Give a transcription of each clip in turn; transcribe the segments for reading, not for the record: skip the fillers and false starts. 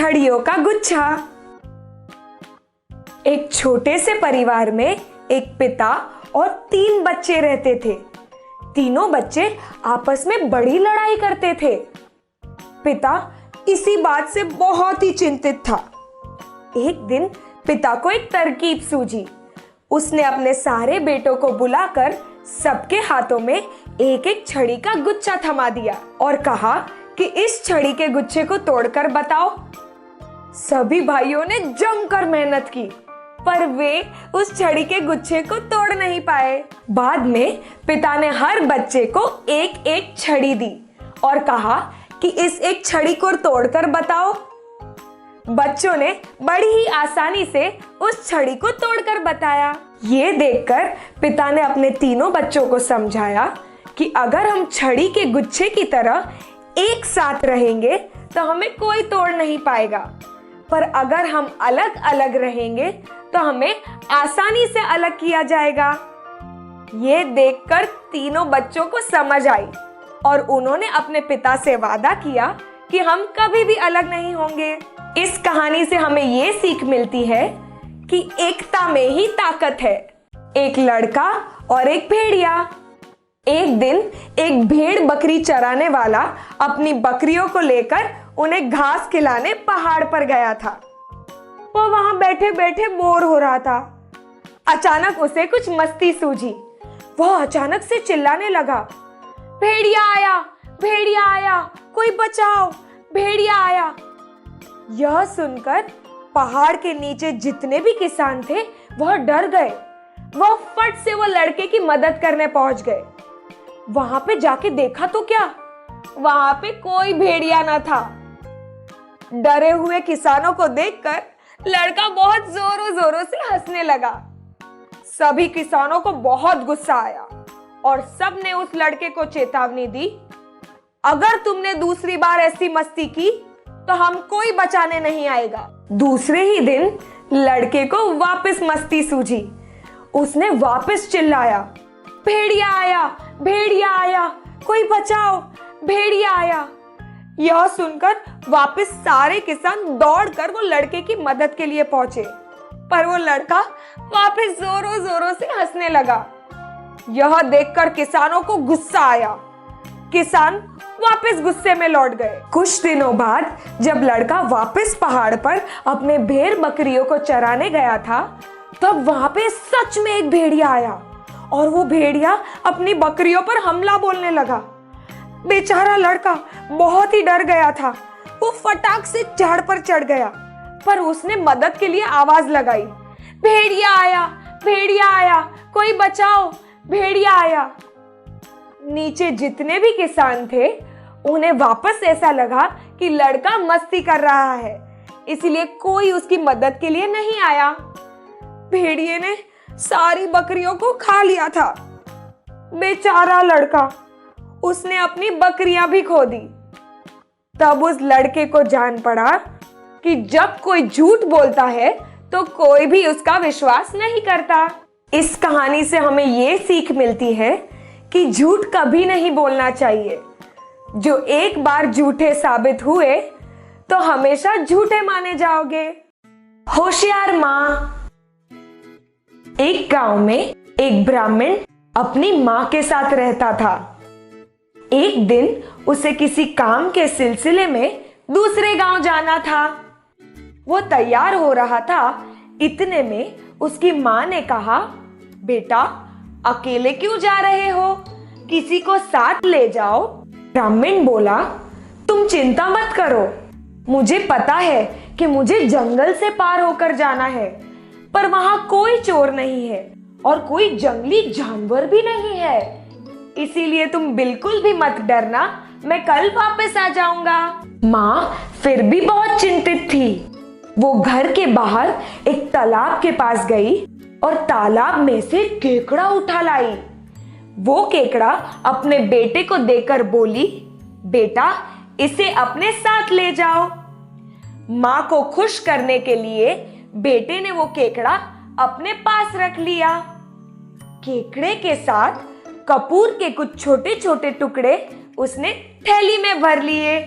छड़ियों का गुच्छा। एक छोटे से परिवार में एक पिता और 3 बच्चे रहते थे। तीनों बच्चे आपस में बड़ी लड़ाई करते थे। पिता इसी बात से बहुत ही चिंतित था। एक दिन पिता को एक तरकीब सूझी। उसने अपने सारे बेटों को बुलाकर सबके हाथों में एक एक छड़ी का गुच्छा थमा दिया और कहा कि इस छड़ी के गुच्छे को तोड़कर बताओ। सभी भाइयों ने जमकर मेहनत की, पर वे उस छड़ी के गुच्छे को तोड़ नहीं पाए। बाद में पिता ने हर बच्चे को एक एक छड़ी दी और कहा कि इस एक छड़ी को तोड़कर बताओ। बच्चों ने बड़ी ही आसानी से उस छड़ी को तोड़कर बताया। ये देखकर पिता ने अपने तीनों बच्चों को समझाया कि अगर हम छड़ी के गुच्छे की तरह एक साथ रहेंगे तो हमें कोई तोड़ नहीं पाएगा, पर अगर हम अलग अलग रहेंगे तो हमें आसानी से अलग किया जाएगा। ये देखकर तीनों बच्चों को समझ आई और उन्होंने अपने पिता से वादा किया कि हम कभी भी अलग नहीं होंगे। इस कहानी से हमें ये सीख मिलती है कि एकता में ही ताकत है। एक लड़का और एक भेड़िया। एक दिन एक भेड़ बकरी चराने वाला अपनी बकरियों को लेकर उन्हें घास खिलाने पहाड़ पर गया था। वो वहां बैठे बैठे बोर हो रहा था। अचानक उसे कुछ मस्ती सूझी। वह अचानक से चिल्लाने लगा, भेड़िया आया, भेड़िया आया, कोई बचाओ, भेड़िया आया। यह सुनकर पहाड़ के नीचे जितने भी किसान थे वह डर गए। वह फट से वो लड़के की मदद करने पहुंच गए। वहां पे जाके देखा तो क्या, वहां पे कोई भेड़िया ना था। डरे हुए किसानों को देखकर लड़का बहुत जोरों जोरों से हंसने लगा। सभी किसानों को बहुत गुस्सा आया और सबने उस लड़के को चेतावनी दी, अगर तुमने दूसरी बार ऐसी मस्ती की तो हम कोई बचाने नहीं आएगा। दूसरे ही दिन लड़के को वापस मस्ती सूझी। उसने वापस चिल्लाया, भेड़िया आया, भेड़िया आया, कोई बचाओ, भेड़िया आया। यह सुनकर वापस सारे किसान दौड़कर वो लड़के की मदद के लिए पहुंचे, पर वो लड़का वापस जोरों जोरों से हंसने लगा। यह देखकर किसानों को गुस्सा आया। किसान वापस गुस्से में लौट गए। कुछ दिनों बाद जब लड़का वापस पहाड़ पर अपने भेड़ बकरियों को चराने गया था, तब वहां पे सच में एक भेड़िया आया और वो भेड़िया अपनी बकरियों पर हमला बोलने लगा। बेचारा लड़का बहुत ही डर गया था। वो फटाक से झाड़ पर चढ़ गया, पर उसने मदद के लिए आवाज लगाई, भेड़िया आया, भेड़िया आया, कोई बचाओ, भेड़िया आया। नीचे जितने भी किसान थे उन्हें वापस ऐसा लगा कि लड़का मस्ती कर रहा है, इसलिए कोई उसकी मदद के लिए नहीं आया। भेड़िए ने सारी बकरियों को खा लिया था। बेचारा लड़का, उसने अपनी बकरियां भी खो दी। तब उस लड़के को जान पड़ा कि जब कोई झूठ बोलता है तो कोई भी उसका विश्वास नहीं करता। इस कहानी से हमें ये सीख मिलती है कि झूठ कभी नहीं बोलना चाहिए। जो एक बार झूठे साबित हुए तो हमेशा झूठे माने जाओगे। होशियार माँ। एक गांव में एक ब्राह्मण अपनी माँ के साथ रहता था। एक दिन उसे किसी काम के सिलसिले में दूसरे गांव जाना था। वो तैयार हो रहा था, इतने में उसकी माँ ने कहा, बेटा अकेले क्यों जा रहे हो, किसी को साथ ले जाओ। ब्राह्मण बोला, तुम चिंता मत करो, मुझे पता है कि मुझे जंगल से पार होकर जाना है, पर वहां कोई चोर नहीं है और कोई जंगली जानवर भी नहीं है, इसीलिए तुम बिल्कुल भी मत डरना, मैं कल वापस आ जाऊंगा। माँ फिर भी बहुत चिंतित थी। वो घर के बाहर एक तालाब के पास गई और तालाब में से केकड़ा उठा लाई। वो केकड़ा अपने बेटे को देकर बोली, बेटा इसे अपने साथ ले जाओ। माँ को खुश करने के लिए बेटे ने वो केकड़ा अपने पास रख लिया। केकड़े के साथ कपूर के कुछ छोटे छोटे टुकड़े उसने थैली में भर लिए।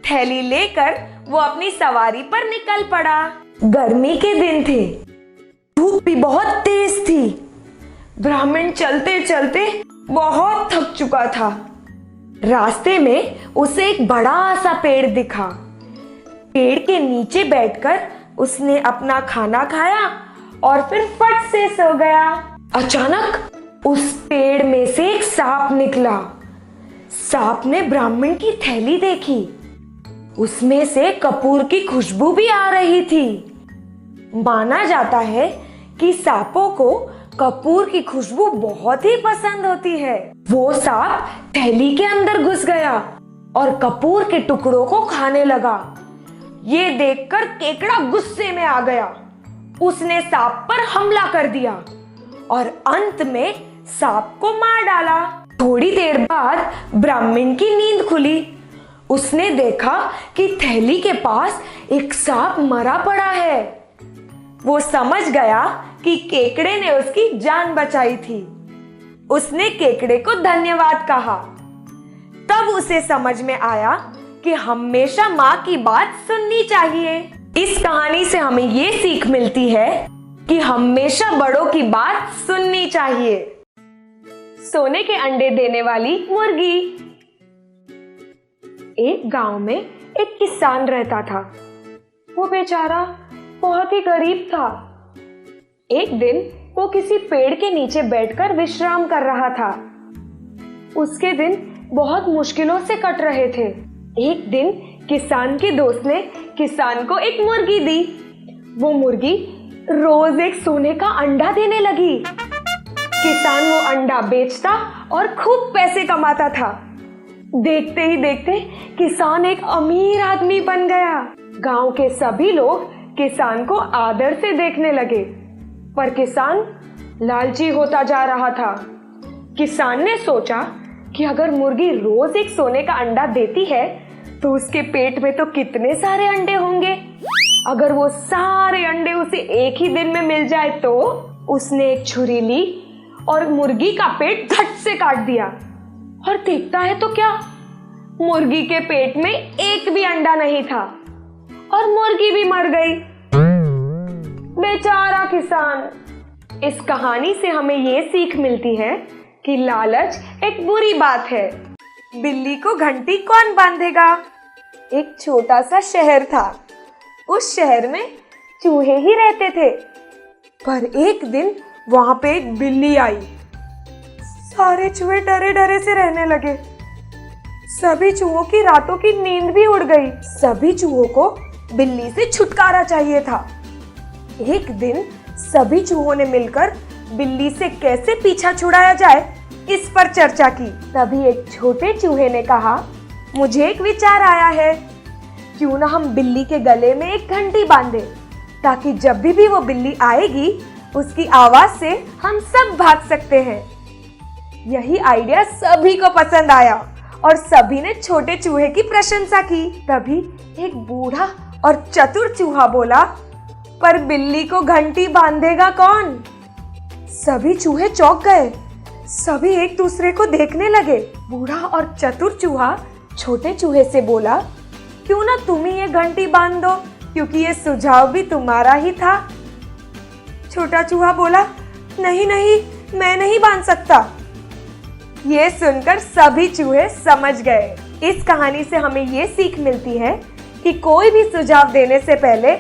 थैली लेकर वो अपनी सवारी पर निकल पड़ा। गर्मी के दिन थे, धूप भी बहुत तेज थी। ब्राह्मण चलते चलते बहुत थक चुका था। रास्ते में उसे एक बड़ा सा पेड़ दिखा। पेड़ के नीचे बैठकर उसने अपना खाना खाया और फिर फट से सो गया। अचानक उस पेड़ में से एक सांप निकला। सांप ने ब्राह्मण की थैली देखी। उसमें से कपूर की खुशबू भी आ रही थी। माना जाता है कि सांपों को कपूर की खुशबू बहुत ही पसंद होती है। वो सांप थैली के अंदर घुस गया और कपूर के टुकड़ों को खाने लगा। ये देखकर केकड़ा गुस्से में आ गया। उसने सांप पर हमला कर दिया और अंत में सांप को मार डाला। थोड़ी देर बाद ब्राह्मण की नींद खुली। उसने देखा कि थैली के पास एक सांप मरा पड़ा है। वो समझ गया कि केकड़े ने उसकी जान बचाई थी। उसने केकड़े को धन्यवाद कहा। तब उसे समझ में आया कि हमेशा माँ की बात सुननी चाहिए। इस कहानी से हमें ये सीख मिलती है कि हमेशा बड़ों की बात सुननी चाहिए। सोने के अंडे देने वाली मुर्गी। एक गांव में एक किसान रहता था। वो बेचारा बहुत ही गरीब था। एक दिन वो किसी पेड़ के नीचे बैठकर विश्राम कर रहा था। उसके दिन बहुत मुश्किलों से कट रहे थे। एक दिन किसान के दोस्त ने किसान को एक मुर्गी दी। वो मुर्गी रोज एक सोने का अंडा देने लगी। किसान वो अंडा बेचता और खूब पैसे कमाता था। देखते ही देखते किसान एक अमीर आदमी बन गया। गांव के सभी लोग किसान को आदर से देखने लगे, पर किसान लालची होता जा रहा था। किसान ने सोचा कि अगर मुर्गी रोज एक सोने का अंडा देती है तो उसके पेट में तो कितने सारे अंडे होंगे। अगर वो सारे अंडे उसे एक ही दिन में मिल जाए तो उसने एक छुरी ली और मुर्गी का पेट झट से काट दिया। और देखता है तो क्या, मुर्गी के पेट में एक भी अंडा नहीं था और मुर्गी भी मर गई। बेचारा किसान। इस कहानी से हमें ये सीख मिलती है कि लालच एक बुरी बात है। बिल्ली को घंटी कौन बांधेगा। एक छोटा सा शहर था। उस शहर में चूहे ही रहते थे, पर एक दिन वहां पे एक बिल्ली आई। सारे चूहे डरे डरे से रहने लगे। सभी चूहों की रातों की नींद भी उड़ गई। सभी चूहों को बिल्ली से छुटकारा चाहिए था। एक दिन सभी चूहों ने मिलकर बिल्ली से कैसे पीछा छुड़ाया जाए इस पर चर्चा की। तभी एक छोटे चूहे ने कहा, मुझे एक विचार आया है। क्यों ना हम बिल्ली के गले में एक घंटी बांधे, ताकि जब भी वो बिल्ली आएगी उसकी आवाज से हम सब भाग सकते हैं। यही आइडिया सभी को पसंद आया और सभी ने छोटे चूहे की प्रशंसा की। तभी एक बूढ़ा और चतुर चूहा बोला, पर बिल्ली को घंटी बांधेगा कौन। सभी चूहे चौंक गए। सभी एक दूसरे को देखने लगे। बूढ़ा और चतुर चूहा छोटे चूहे से बोला, क्यों ना तुम ही ये घंटी बांध दो, क्योंकि ये सुझाव भी तुम्हारा ही था। छोटा चूहा बोला, नहीं नहीं, मैं नहीं बांध सकता। ये सुनकर सभी चूहे समझ गए। इस कहानी से हमें ये सीख मिलती है कि कोई भी सुझाव देने से पहले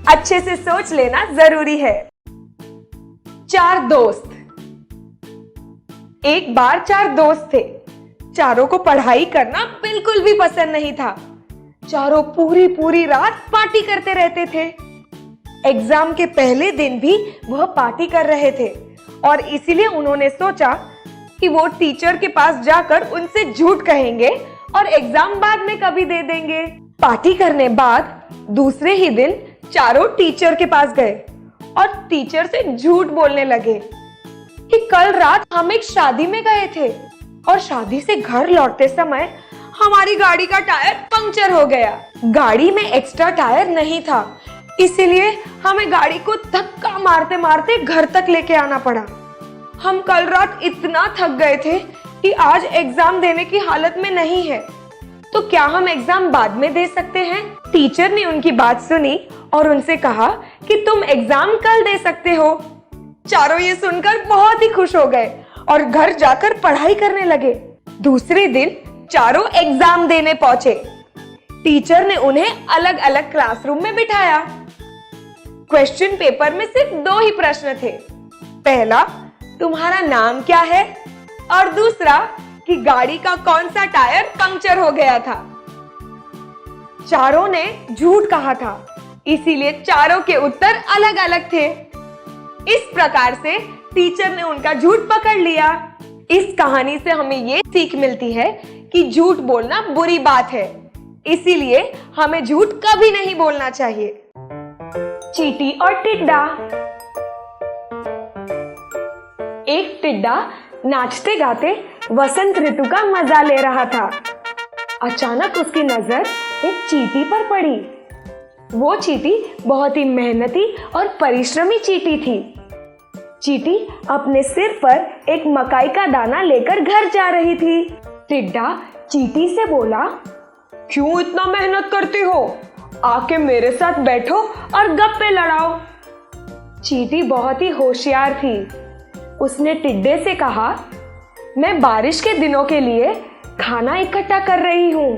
अच्छे से सोच लेना जरूरी है। 4 दोस्त। एक बार 4 दोस्त थे। चारों को पढ़ाई करना बिल्कुल भी पसंद नहीं था। चारों पूरी पूरी रात पार्टी करते रहते थे। एग्जाम के पहले दिन भी वह पार्टी कर रहे थे और इसीलिए उन्होंने सोचा कि वो टीचर के पास जाकर उनसे झूठ कहेंगे और एग्जाम बाद में कभी दे देंगे। पार्टी करने बाद दूसरे ही दिन चारों टीचर के पास गए और टीचर से झूठ बोलने लगे कि कल रात हम एक शादी में गए थे और शादी से घर लौटते समय हमारी गाड़ी का टायर पंक्चर हो गया। गाड़ी में एक्स्ट्रा टायर नहीं था, इसीलिए हमें गाड़ी को धक्का मारते मारते घर तक लेके आना पड़ा। हम कल रात इतना थक गए थे कि आज एग्जाम देने की हालत में नहीं है। तो क्या हम एग्जाम बाद में दे सकते हैं? टीचर ने उनकी बात सुनी और उनसे कहा कि तुम एग्जाम कल दे सकते हो। चारों ये सुनकर बहुत ही खुश हो गए और घर जाकर पढ़ाई करने लगे। दूसरे दिन चारों एग्जाम देने पहुंचे। टीचर ने उन्हें अलग अलग क्लासरूम में बिठाया। क्वेश्चन पेपर में सिर्फ 2 ही प्रश्न थे। पहला, तुम्हारा नाम क्या है, और दूसरा कि गाड़ी का कौन सा टायर पंक्चर हो गया था। चारों ने झूठ कहा था, इसीलिए चारों के उत्तर अलग अलग थे। इस प्रकार से टीचर ने उनका झूठ पकड़ लिया। इस कहानी से हमें ये सीख मिलती है कि झूठ बोलना बुरी बात है, इसीलिए हमें झूठ कभी नहीं बोलना चाहिए। चींटी और टिड्डा। एक टिड्डा नाचते गाते वसंत ऋतु का मजा ले रहा था। अचानक उसकी नजर एक चींटी पर पड़ी। वो चींटी बहुत ही मेहनती और परिश्रमी चींटी थी। चींटी अपने सिर पर एक मकाई का दाना लेकर घर जा रही थी। टिड्डा चींटी से बोला, क्यों इतना मेहनत करती हो? आके मेरे साथ बैठो और गप्पे लड़ाओ। चींटी बहुत ही होशियार थी। उसने टिड्डे से कहा, मैं बारिश के दिनों के लिए खाना इकट्ठा कर रही हूँ,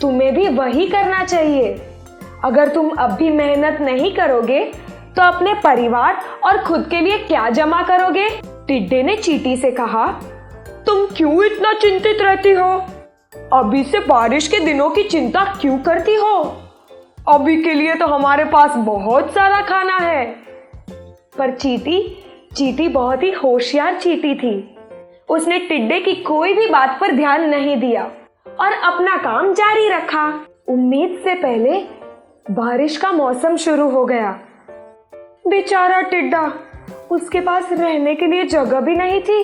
तुम्हें भी वही करना चाहिए। अगर तुम अब भी मेहनत नहीं करोगे तो अपने परिवार और खुद के लिए क्या जमा करोगे? टिड्डे ने चींटी से कहा, तुम क्यों इतना चिंतित रहती हो? अभी से बारिश के दिनों की चिंता क्यों करती हो? अभी के लिए तो हमारे पास बहुत सारा खाना है। पर चींटी बहुत ही होशियार चींटी थी। उसने टिड्डे की कोई भी बात पर ध्यान नहीं दिया और अपना काम जारी रखा। उम्मीद से पहले बारिश का मौसम शुरू हो गया। बेचारा टिड्डा, उसके पास रहने के लिए जगह भी नहीं थी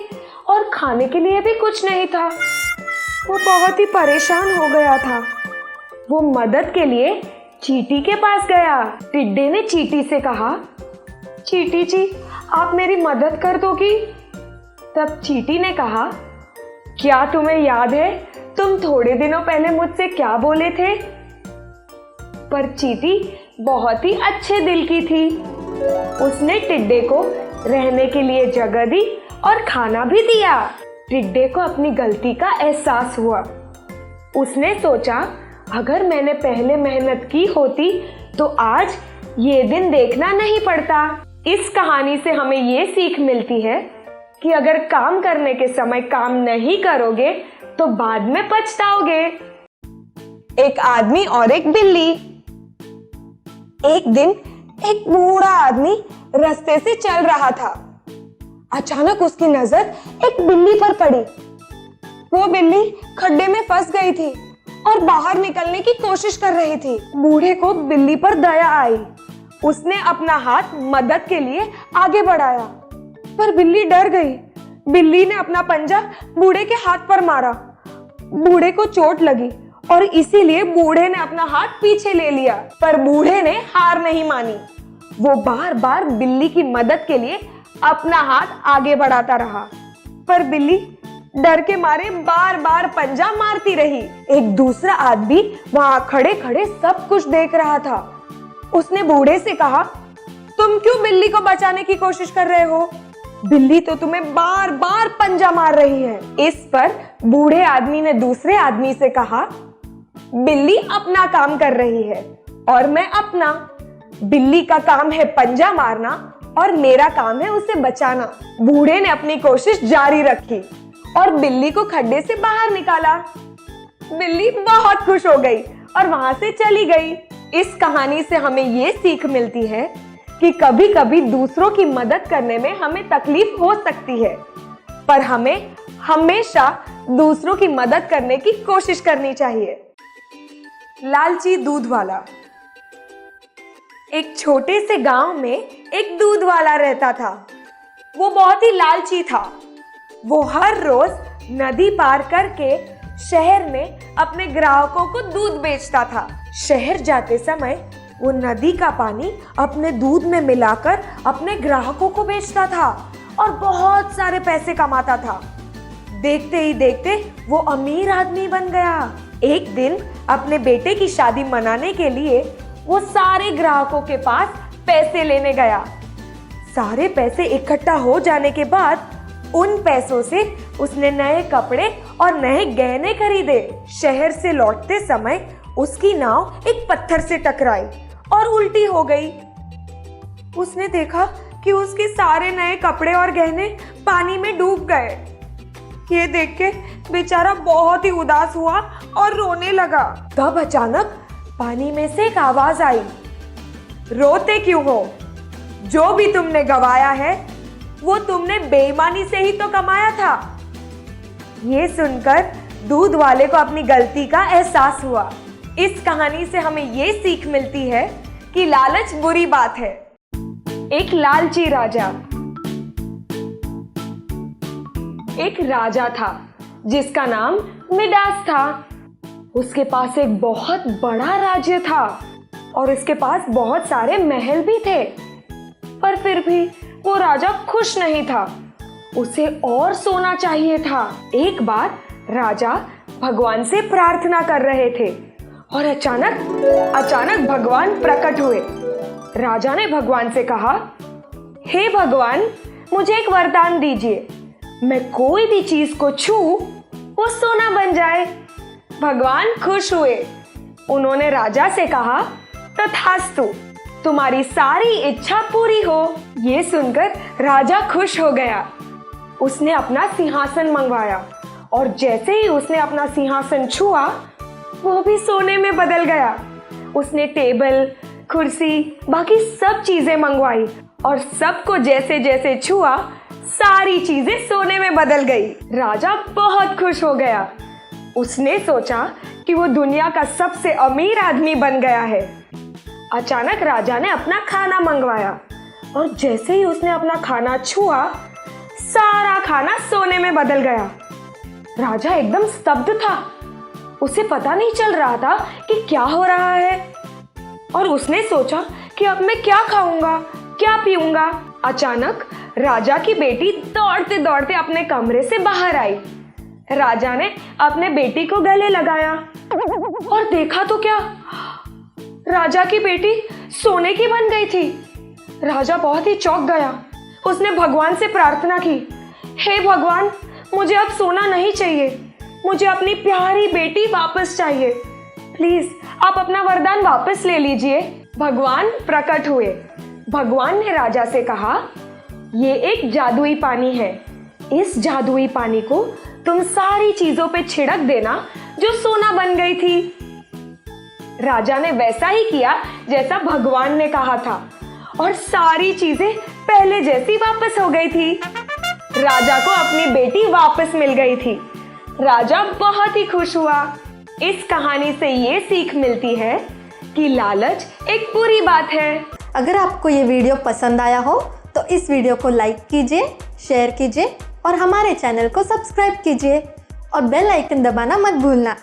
और खाने के लिए भी कुछ नहीं था। वो बहुत ही परेशान हो गया था। वो मदद के लिए चींटी के पास गया। टिड्डे ने चींटी से कहा, चींटी जी, आप मेरी मदद कर दोगी? तब चींटी ने कहा, क्या तुम्हें याद है तुम थोड़े दिनों पहले मुझसे क्या बोले थे? पर चींटी बहुत ही अच्छे दिल की थी। उसने टिड्डे को रहने के लिए जगह दी और खाना भी दिया। टिड्डे को अपनी गलती का एहसास हुआ। उसने सोचा, अगर मैंने पहले मेहनत की होती तो आज ये दिन देखना नहीं पड़ता। इस कहानी से हमें ये सीख मिलती है कि अगर काम करने के समय काम नहीं करोगे तो बाद में पछताओगे। एक आदमी और एक बिल्ली। एक दिन एक बूढ़ा आदमी रास्ते से चल रहा था। अचानक उसकी नजर एक बिल्ली पर पड़ी। वो बिल्ली खड्डे में फंस गई थी और बाहर निकलने की कोशिश कर रही थी। बूढ़े को बिल्ली पर दया आई। उसने अपना हाथ मदद के लिए आगे बढ़ाया, पर बिल्ली डर गई। बिल्ली ने अपना पंजा बूढ़े के हाथ पर मारा। बूढ़े को चोट लगी और इसीलिए बूढ़े ने अपना हाथ पीछे ले लिया। पर बूढ़े ने हार नहीं मानी। वो बार बार बिल्ली की मदद के लिए अपना हाथ आगे बढ़ाता रहा, पर बिल्ली डर के मारे बार बार पंजा मारती रही। एक दूसरा आदमी वहां खड़े खड़े सब कुछ देख रहा था। उसने बूढ़े से कहा, तुम क्यों बिल्ली को बचाने की कोशिश कर रहे हो? बिल्ली तो तुम्हें बार बार पंजा मार रही है। इस पर बूढ़े आदमी ने दूसरे आदमी से कहा, बिल्ली अपना काम कर रही है और मैं अपना। बिल्ली का काम है पंजा मारना और मेरा काम है उसे बचाना। बूढ़े ने अपनी कोशिश जारी रखी और बिल्ली को खड्डे से बाहर निकाला। बिल्ली बहुत खुश हो गई और वहां से चली गई। इस कहानी से हमें ये सीख मिलती है कि कभी कभी दूसरों की मदद करने में हमें तकलीफ हो सकती है, पर हमें हमेशा दूसरों की मदद करने की कोशिश करनी चाहिए। लालची दूध वाला। एक छोटे से गांव में एक दूध वाला रहता था। वो बहुत ही लालची था। वो हर रोज नदी पार करके शहर में अपने ग्राहकों को दूध बेचता था। शहर जाते समय वो नदी का पानी अपने दूध में मिलाकर अपने ग्राहकों को बेचता था और बहुत सारे पैसे कमाता था। देखते ही देखते वो अमीर आदमी बन गया। एक दिन अपने बेटे की शादी मनाने के लिए वो सारे ग्राहकों के पास पैसे लेने गया। सारे पैसे इकट्ठा हो जाने के बाद उन पैसों से उसने नए कपड़े और नए गहने खरीदे। शहर से लौटते समय उसकी नाव एक पत्थर से टकराई और उल्टी हो गई। उसने देखा कि उसके सारे नए कपड़े और गहने पानी में डूब गए। ये देख के बेचारा बहुत ही उदास हुआ और रोने लगा। तब अचानक पानी में से एक आवाज आई, रोते क्यों हो? जो भी तुमने गवाया है वो तुमने बेईमानी से ही तो कमाया था। ये सुनकर दूध वाले को अपनी गलती का एहसास हुआ। इस कहानी से हमें ये सीख मिलती है कि लालच बुरी बात है। एक लालची राजा। एक राजा था जिसका नाम मिडास था। उसके पास एक बहुत बड़ा राज्य था और उसके पास बहुत सारे महल भी थे, पर फिर भी वो राजा खुश नहीं था। उसे और सोना चाहिए था। एक बार राजा भगवान से प्रार्थना कर रहे थे और अचानक भगवान प्रकट हुए। राजा ने भगवान से कहा, हे भगवान, मुझे एक वरदान दीजिए। मैं कोई भी चीज को छू वो सोना बन जाए। भगवान खुश हुए। उन्होंने राजा से कहा, तथास्तु, तुम्हारी सारी इच्छा पूरी हो। ये सुनकर राजा खुश हो गया। उसने अपना सिंहासन मंगवाया और जैसे ही उसने अपना सिंहासन छुआ वो भी सोने में बदल गया। उसने टेबल, कुर्सी, बाकी सब चीजें मंगवाई और सबको जैसे जैसे छुआ सारी चीजें सोने में बदल गई। राजा बहुत खुश हो गया। उसने सोचा कि वो दुनिया का सबसे अमीर आदमी बन गया है। अचानक राजा ने अपना खाना मंगवाया और जैसे ही उसने अपना खाना छुआ सारा खाना सोने में बदल गया। राजा एकदम स्तब्ध था। उसे पता नहीं चल रहा था कि क्या हो रहा है और उसने सोचा कि अब मैं क्या खाऊंगा, क्या पीऊंगा। अचानक राजा की बेटी दौड़ते दौड़ते अपने कमरे से बाहर आई। राजा ने अपने बेटी को गले लगाया और देखा तो क्या, राजा की बेटी सोने की बन गई थी। राजा बहुत ही चौंक गया। उसने भगवान से प्रार्थना की, हे भगवान, मुझे अब सोना नहीं चाहिए, मुझे अपनी प्यारी बेटी वापस चाहिए। प्लीज आप अपना वरदान वापस ले लीजिए। भगवान प्रकट हुए। भगवान ने राजा से कहा, ये एक जादुई पानी है। इस जादुई पानी को तुम सारी चीजों पे छिड़क देना जो सोना बन गई थी। राजा ने वैसा ही किया जैसा भगवान ने कहा था और सारी चीजें पहले जैसी वापस हो गई थी। राजा को अपनी बेटी वापस मिल गई थी। राजा बहुत ही खुश हुआ। इस कहानी से ये सीख मिलती है कि लालच एक बुरी बात है। अगर आपको ये वीडियो पसंद आया हो तो इस वीडियो को लाइक कीजिए, शेयर कीजिए और हमारे चैनल को सब्सक्राइब कीजिए और बेल आइकन दबाना मत भूलना।